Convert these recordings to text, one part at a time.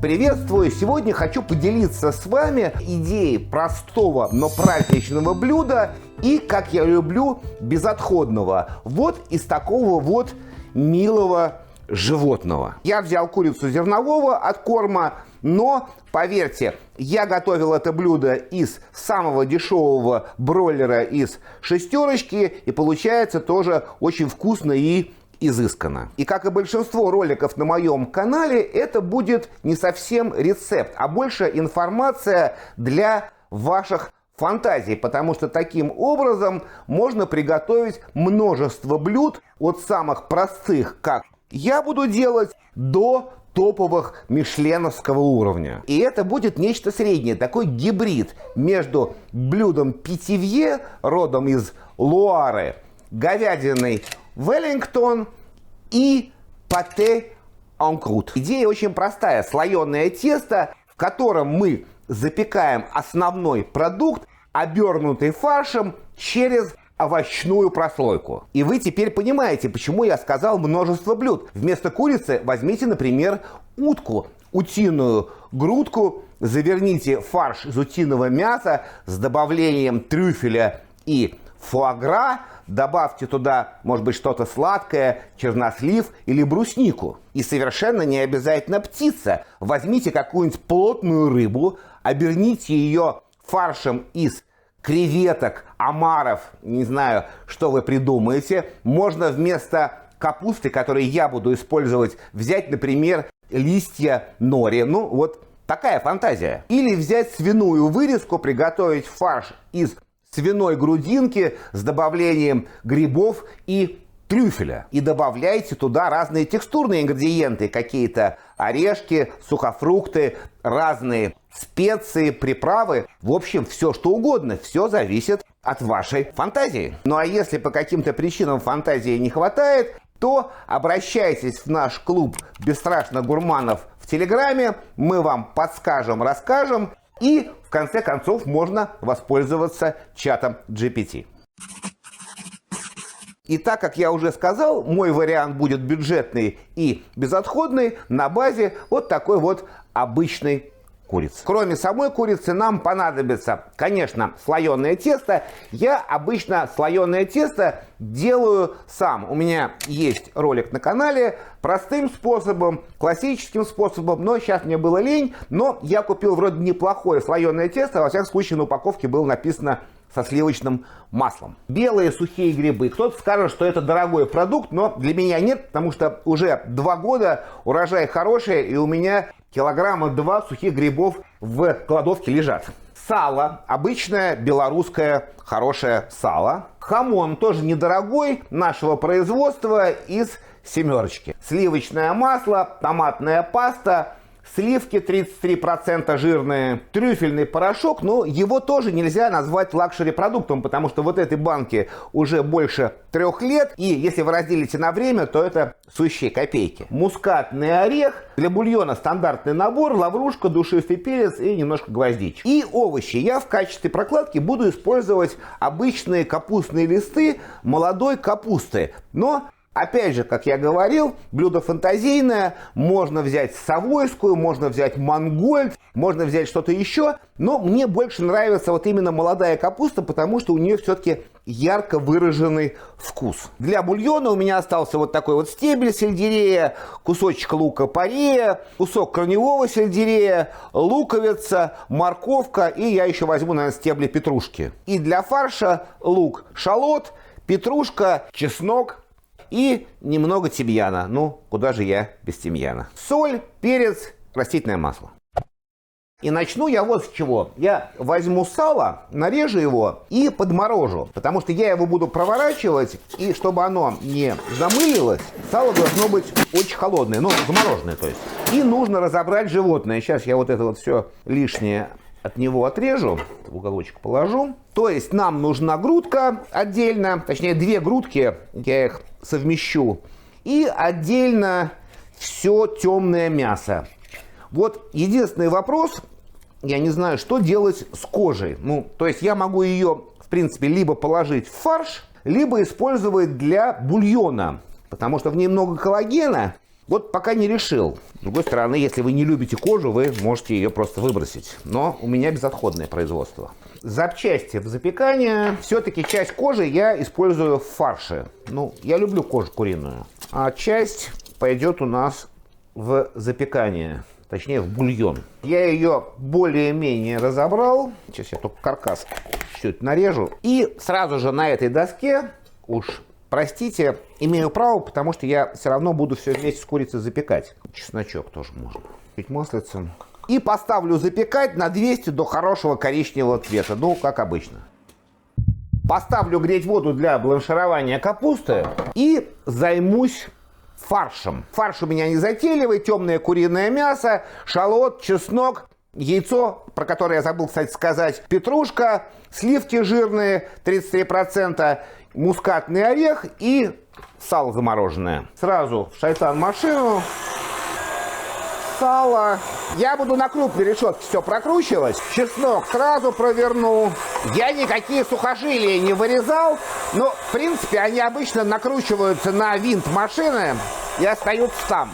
Приветствую! Сегодня хочу поделиться с вами идеей простого, но праздничного блюда и, как я люблю, безотходного. Вот из такого вот милого животного. Я взял курицу зернового откорма, но, поверьте, я готовил это блюдо из самого дешевого бройлера из шестерочки, и получается тоже очень вкусно и изысканно. И как и большинство роликов на моем канале, это будет не совсем рецепт, а больше информация для ваших фантазий, потому что таким образом можно приготовить множество блюд от самых простых, как я буду делать, до топовых мишленовского уровня. И это будет нечто среднее, такой гибрид между блюдом питьевье, родом из Луары, говядиной Веллингтон и пате en croûte. Идея очень простая. Слоеное тесто, в котором мы запекаем основной продукт, обернутый фаршем через овощную прослойку. И вы теперь понимаете, почему я сказал множество блюд. Вместо курицы возьмите, например, утку, утиную грудку, заверните фарш из утиного мяса с добавлением трюфеля и фуагра, добавьте туда, может быть, что-то сладкое, чернослив или бруснику. И совершенно не обязательно птица. Возьмите какую-нибудь плотную рыбу, оберните ее фаршем из креветок, омаров, не знаю, что вы придумаете. Можно вместо капусты, которую я буду использовать, взять, например, листья нори. Ну, вот такая фантазия. Или взять свиную вырезку, приготовить фарш из свиной грудинки с добавлением грибов и трюфеля. И добавляйте туда разные текстурные ингредиенты, какие-то орешки, сухофрукты, разные специи, приправы. В общем, все что угодно. Все зависит от вашей фантазии. Ну а если по каким-то причинам фантазии не хватает, то обращайтесь в наш клуб «Бесстрашных гурманов» в Телеграме. Мы вам подскажем, расскажем. И, в конце концов, можно воспользоваться чатом GPT. И так как я уже сказал, мой вариант будет бюджетный и безотходный на базе вот такой вот обычной курицы. Кроме самой курицы нам понадобится, конечно, слоеное тесто. Я обычно слоеное тесто делаю сам. У меня есть ролик на канале простым способом, классическим способом, но сейчас мне было лень. Но я купил вроде неплохое слоеное тесто, во всяком случае на упаковке было написано со сливочным маслом. Белые сухие грибы. Кто-то скажет, что это дорогой продукт, но для меня нет, потому что уже 2 года урожай хороший, и у меня килограмма 2 сухих грибов в кладовке лежат. Сало. Обычное белорусское хорошее сало. Хамон тоже недорогой, нашего производства, из семерочки. Сливочное масло, томатная паста, сливки 33% жирные, трюфельный порошок, но его тоже нельзя назвать лакшери-продуктом, потому что вот этой банке уже больше 3 лет, и если вы разделите на время, то это сущие копейки. Мускатный орех, для бульона стандартный набор, лаврушка, душистый перец и немножко гвоздичек. И овощи. Я в качестве прокладки буду использовать обычные капустные листы молодой капусты, но опять же, как я говорил, блюдо фантазийное, можно взять совойскую, можно взять мангольд, можно взять что-то еще, но мне больше нравится вот именно молодая капуста, потому что у нее все-таки ярко выраженный вкус. Для бульона у меня остался вот такой вот стебель сельдерея, кусочек лука-порея, кусок корневого сельдерея, луковица, морковка, и я еще возьму, наверное, стебли петрушки. И для фарша лук, шалот, петрушка, чеснок и немного тимьяна. Ну, куда же я без тимьяна? Соль, перец, растительное масло. И начну я вот с чего. Я возьму сало, нарежу его и подморожу. Потому что я его буду проворачивать, и чтобы оно не замылилось, сало должно быть очень холодное, ну, замороженное, то есть. И нужно разобрать животное. Сейчас я вот это вот все лишнее от него отрежу, в уголочек положу. То есть нам нужна грудка отдельно, точнее 2 грудки, я их совмещу. И отдельно все темное мясо. Вот единственный вопрос, я не знаю, что делать с кожей. Ну, то есть я могу ее принципе, либо положить в фарш, либо использовать для бульона, потому что в ней много коллагена. Вот пока не решил. С другой стороны, если вы не любите кожу, вы можете ее просто выбросить. Но у меня безотходное производство. Запчасти в запекание. Все-таки часть кожи я использую в фарше. Ну, я люблю кожу куриную. А часть пойдет у нас в запекание. Точнее, в бульон. Я ее более-менее разобрал. Сейчас я только каркас все это нарежу. И сразу же на этой доске, уж простите, имею право, потому что я все равно буду все вместе с курицей запекать. Чесночок тоже можно. Чуть маслицем. И поставлю запекать на 200 до хорошего коричневого цвета. Ну, как обычно. Поставлю греть воду для бланширования капусты. И займусь фаршем. Фарш у меня не затейливый. Темное куриное мясо, шалот, чеснок, яйцо, про которое я забыл, кстати, сказать, петрушка, сливки жирные 33%, мускатный орех и сало замороженное. Сразу в шайтан-машину. Сало. Я буду на крупной решетке все прокручивать. Чеснок сразу проверну. Я никакие сухожилия не вырезал, но, в принципе, они обычно накручиваются на винт машины и остаются там.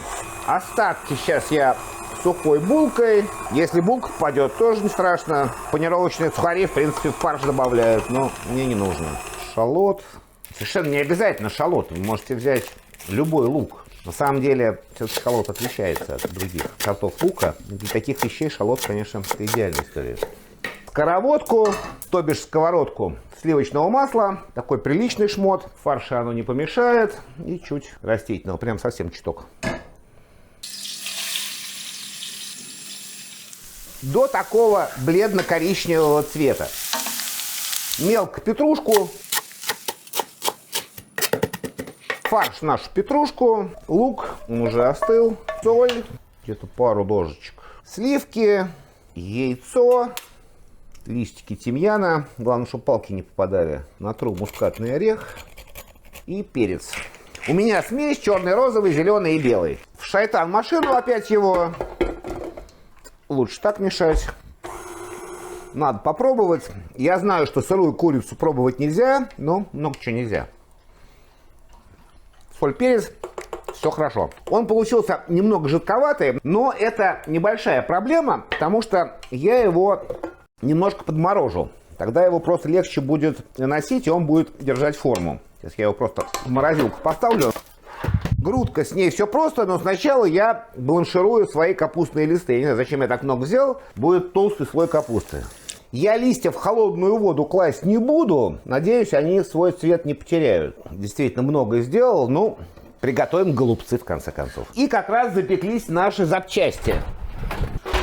Остатки сейчас я сухой булкой. Если булка попадет, тоже не страшно. Панировочные сухари, в принципе, в фарш добавляют, но мне не нужно. Шалот. Совершенно не обязательно шалот. Вы можете взять любой лук. На самом деле, все-таки шалот отличается от других сортов лука. Для таких вещей шалот, конечно, это идеальная история. Сковородку, то бишь сковородку сливочного масла. Такой приличный шмот. Фарша оно не помешает. И чуть растительного, прям совсем чуток. До такого бледно-коричневого цвета. Мелко петрушку. Фарш нашу петрушку. Лук уже остыл. Соль. Где-то пару ложечек. Сливки. Яйцо. Листики тимьяна. Главное, чтобы палки не попадали. Натру мускатный орех. И перец. У меня смесь черный, розовый, зеленый и белый. В шайтан-машину опять его. Лучше так мешать. Надо попробовать. Я знаю, что сырую курицу пробовать нельзя, но много чего нельзя. Соль, перец, все хорошо. Он получился немного жидковатый, но это небольшая проблема, потому что я его немножко подморожу. Тогда его просто легче будет наносить, и он будет держать форму. Сейчас я его просто в морозилку поставлю. Грудка, с ней все просто, но сначала я бланширую свои капустные листы. Я не знаю, зачем я так много взял. Будет толстый слой капусты. Я листья в холодную воду класть не буду. Надеюсь, они свой цвет не потеряют. Действительно много сделал, ну, приготовим голубцы в конце концов. И как раз запеклись наши запчасти.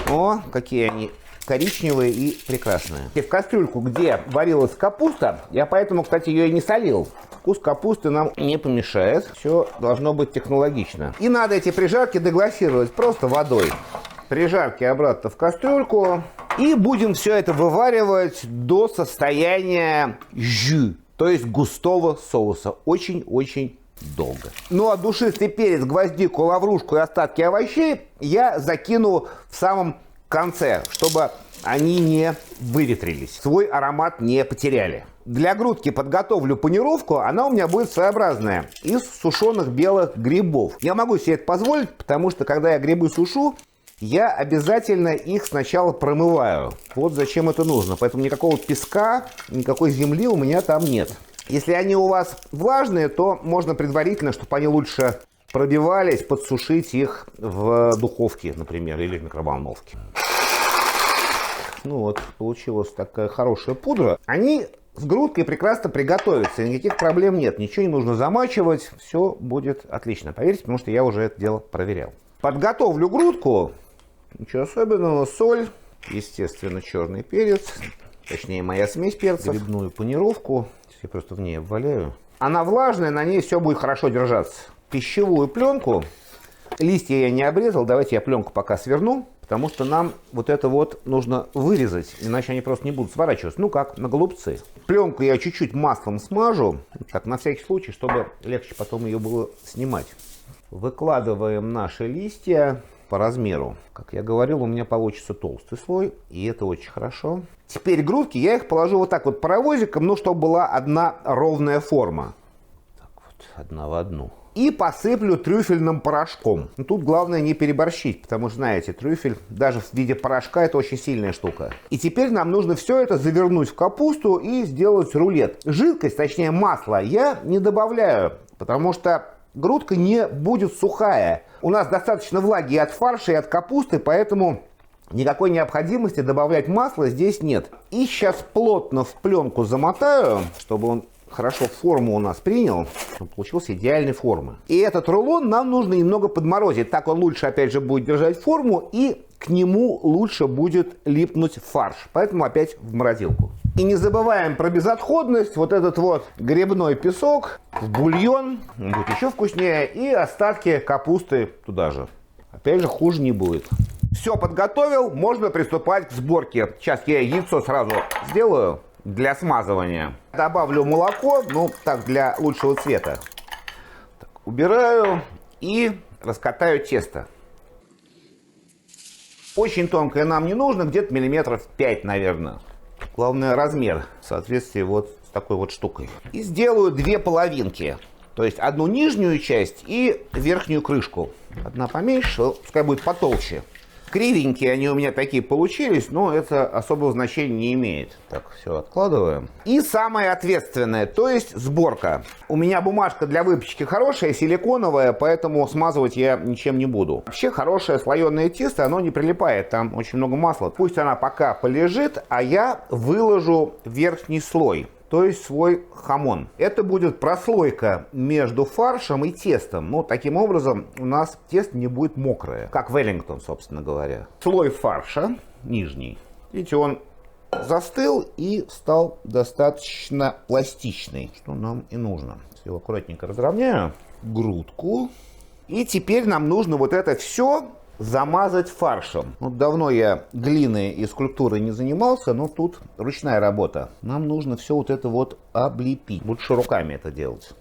О, какие они коричневые и прекрасные. И в кастрюльку, где варилась капуста, я поэтому, кстати, ее и не солил. Вкус капусты нам не помешает. Все должно быть технологично. И надо эти прижарки дегласировать просто водой. Прижарки обратно в кастрюльку. И будем все это вываривать до состояния жю, то есть густого соуса. Очень-очень долго. Ну а душистый перец, гвоздику, лаврушку и остатки овощей я закину в самом конце, чтобы они не выветрились, свой аромат не потеряли. Для грудки подготовлю панировку, она у меня будет своеобразная, из сушеных белых грибов. Я могу себе это позволить, потому что когда я грибы сушу, я обязательно их сначала промываю. Вот зачем это нужно. Поэтому никакого песка, никакой земли у меня там нет. Если они у вас влажные, то можно предварительно, чтобы они лучше пробивались, подсушить их в духовке, например, или в микроволновке. Ну вот, получилась такая хорошая пудра. Они с грудкой прекрасно приготовятся, никаких проблем нет. Ничего не нужно замачивать, все будет отлично. Поверьте, потому что я уже это дело проверял. Подготовлю грудку. Ничего особенного. Соль, естественно, черный перец, точнее моя смесь перца, грибную панировку. Я просто в ней обваляю. Она влажная, на ней все будет хорошо держаться. Пищевую пленку. Листья я не обрезал, давайте я пленку пока сверну, потому что нам вот это вот нужно вырезать, иначе они просто не будут сворачиваться. Ну как, на голубцы. Пленку я чуть-чуть маслом смажу, так на всякий случай, чтобы легче потом ее было снимать. Выкладываем наши листья. по размеру. Как я говорил, у меня получится толстый слой, и это очень хорошо. Теперь грудки я их положу вот так вот паровозиком, ну, чтобы была одна ровная форма. Так вот, одна в одну. И посыплю трюфельным порошком. Но тут главное не переборщить, потому что, знаете, трюфель даже в виде порошка это очень сильная штука. И теперь нам нужно все это завернуть в капусту и сделать рулет. Жидкость, точнее масло, я не добавляю, потому что грудка не будет сухая. У нас достаточно влаги от фарша и от капусты, поэтому никакой необходимости добавлять масло здесь нет. И сейчас плотно в пленку замотаю, чтобы он хорошо форму у нас принял, чтобы получился идеальной формы. И этот рулон нам нужно немного подморозить. Так он лучше, опять же, будет держать форму, и к нему лучше будет липнуть фарш. Поэтому опять в морозилку. И не забываем про безотходность. Вот этот вот грибной песок в бульон, он будет еще вкуснее. И остатки капусты туда же. Опять же, хуже не будет. Все подготовил, можно приступать к сборке. Сейчас я яйцо сразу сделаю для смазывания. Добавлю молоко, ну так, для лучшего цвета. Так, убираю и раскатаю тесто. Очень тонкое нам не нужно, где-то миллиметров 5, наверное. Главное размер в соответствии вот с такой вот штукой. И сделаю две половинки. То есть одну нижнюю часть и верхнюю крышку. Одна поменьше, пускай будет потолще. Кривенькие они у меня такие получились, но это особого значения не имеет. Так, все откладываем. И самое ответственное, то есть сборка. У меня бумажка для выпечки хорошая, силиконовая, поэтому смазывать я ничем не буду. Вообще хорошее слоеное тесто, оно не прилипает, там очень много масла. Пусть она пока полежит, а я выложу верхний слой. То есть свой хамон. Это будет прослойка между фаршем и тестом. Ну, таким образом у нас тесто не будет мокрое. Как Веллингтон, собственно говоря. Слой фарша, нижний. Видите, он застыл и стал достаточно пластичный, что нам и нужно. Его аккуратненько разровняю. Грудку. И теперь нам нужно вот это все замазать фаршем. Вот давно я глиной и скульптурой не занимался, но тут ручная работа. Нам нужно все вот это вот облепить. Лучше руками это делать.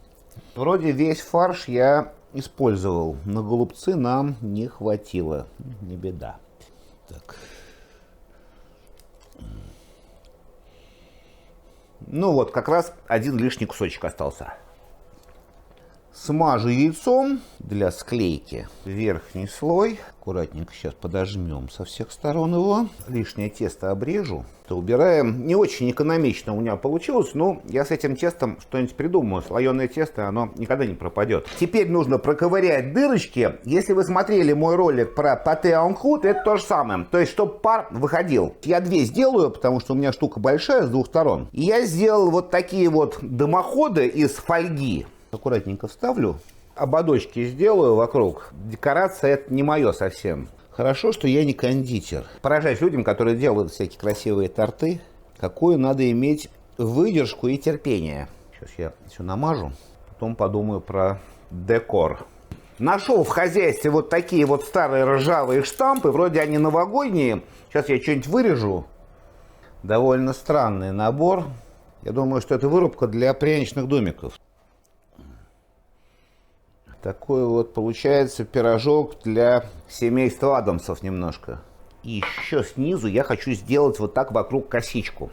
Вроде весь фарш я использовал. На голубцы нам не хватило. Не беда. Так. Ну вот, как раз один лишний кусочек остался. Смажу яйцом для склейки верхний слой. Аккуратненько сейчас подожмем со всех сторон его. Лишнее тесто обрежу. То убираем. Не очень экономично у меня получилось, но я с этим тестом что-нибудь придумаю. Слоеное тесто, оно никогда не пропадет. Теперь нужно проковырять дырочки. Если вы смотрели мой ролик про пате en croûte, это то же самое. То есть, чтобы пар выходил. Я две сделаю, потому что у меня штука большая с двух сторон. И я сделал вот такие вот дымоходы из фольги. Аккуратненько вставлю. Ободочки сделаю вокруг. Декорация это не мое совсем. Хорошо, что я не кондитер. Поражаюсь людям, которые делают всякие красивые торты. Какую надо иметь выдержку и терпение. Сейчас я все намажу. Потом подумаю про декор. Нашел в хозяйстве вот такие вот старые ржавые штампы. Вроде они новогодние. Сейчас я что-нибудь вырежу. Довольно странный набор. Я думаю, что это вырубка для пряничных домиков. Такой вот получается пирожок для семейства Адамсов немножко. И еще снизу я хочу сделать вот так вокруг косичку.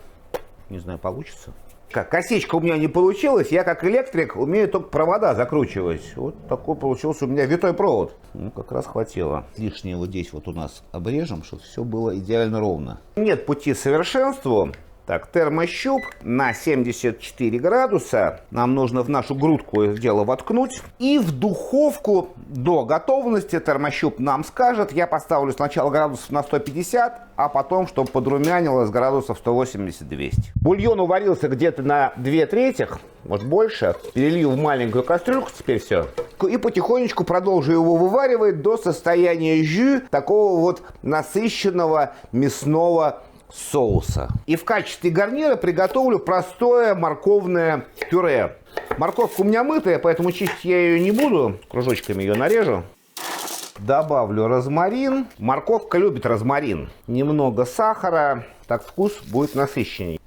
Не знаю, получится. Как косичка у меня не получилась, я как электрик умею только провода закручивать. Вот такой получился у меня витой провод. Ну, как раз хватило. Лишнее вот здесь вот у нас обрежем, чтобы все было идеально ровно. Нет пути к совершенству. Так, термощуп на 74 градуса. Нам нужно в нашу грудку это дело воткнуть. И в духовку до готовности термощуп нам скажет. Я поставлю сначала градусов на 150, а потом, чтобы подрумянилось, градусов 180-200. Бульон уварился где-то на 2/3, может больше. Перелью в маленькую кастрюльку теперь все. И потихонечку продолжу его вываривать до состояния жю, такого вот насыщенного мясного соуса. И в качестве гарнира приготовлю простое морковное пюре. Морковка у меня мытая, поэтому чистить я ее не буду. Кружочками ее нарежу. Добавлю розмарин. Морковка любит розмарин. Немного сахара. Так вкус будет насыщенней.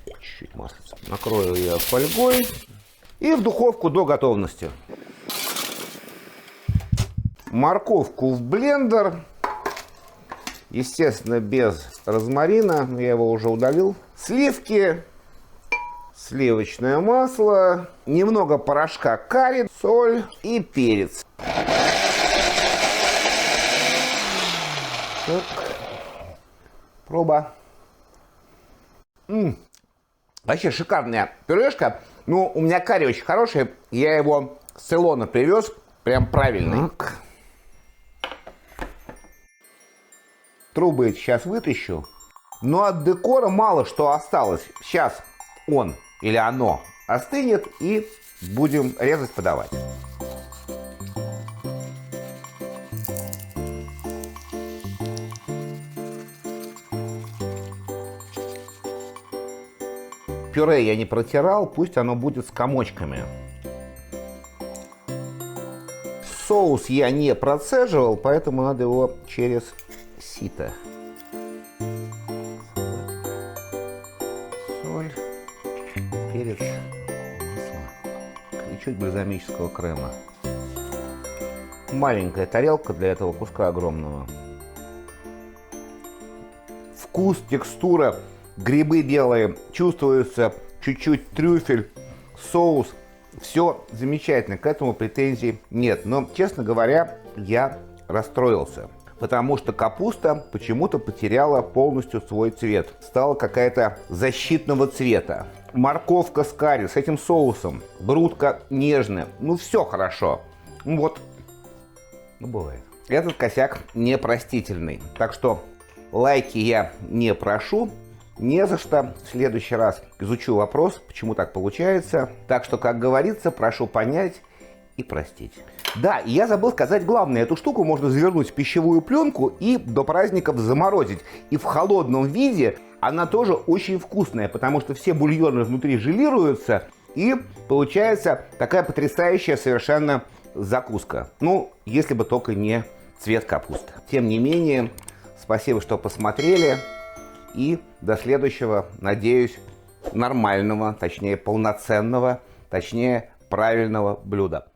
Чуть-чуть маслица. Накрою ее фольгой. И в духовку до готовности. морковку в блендер. Естественно, без розмарина. Я его уже удалил. Сливки. Сливочное масло. Немного порошка карри. Соль и перец. Так. Проба. Вообще шикарная пюрешка. Ну, у меня карри очень хороший. Я его с Цейлона привез. Прям правильный. Так. Трубы сейчас вытащу. Но от декора мало что осталось. Сейчас он или оно остынет и будем резать, подавать. Пюре я не протирал, пусть оно будет с комочками. Соус я не процеживал, поэтому надо его через сито. Соль, перец, масло и чуть бальзамического крема. Маленькая тарелка для этого куска огромного. Вкус, текстура, грибы белые, чувствуется чуть-чуть трюфель, соус. Все замечательно, к этому претензий нет. Но, честно говоря, я расстроился. Потому что капуста почему-то потеряла полностью свой цвет. Стала какая-то защитного цвета. Морковка с карри, с этим соусом. Грудка нежная. Ну, все хорошо. Ну, вот. Ну, бывает. Этот косяк непростительный. Так что лайки я не прошу. Не за что. В следующий раз изучу вопрос, почему так получается. Так что, как говорится, прошу понять и простить. Да, и я забыл сказать главное. Эту штуку можно завернуть в пищевую пленку и до праздников заморозить. И в холодном виде она тоже очень вкусная, потому что все бульоны внутри желируются, и получается такая потрясающая совершенно закуска. Ну, если бы только не цвет капусты. Тем не менее, спасибо, что посмотрели. И до следующего, надеюсь, нормального, точнее полноценного, точнее правильного блюда.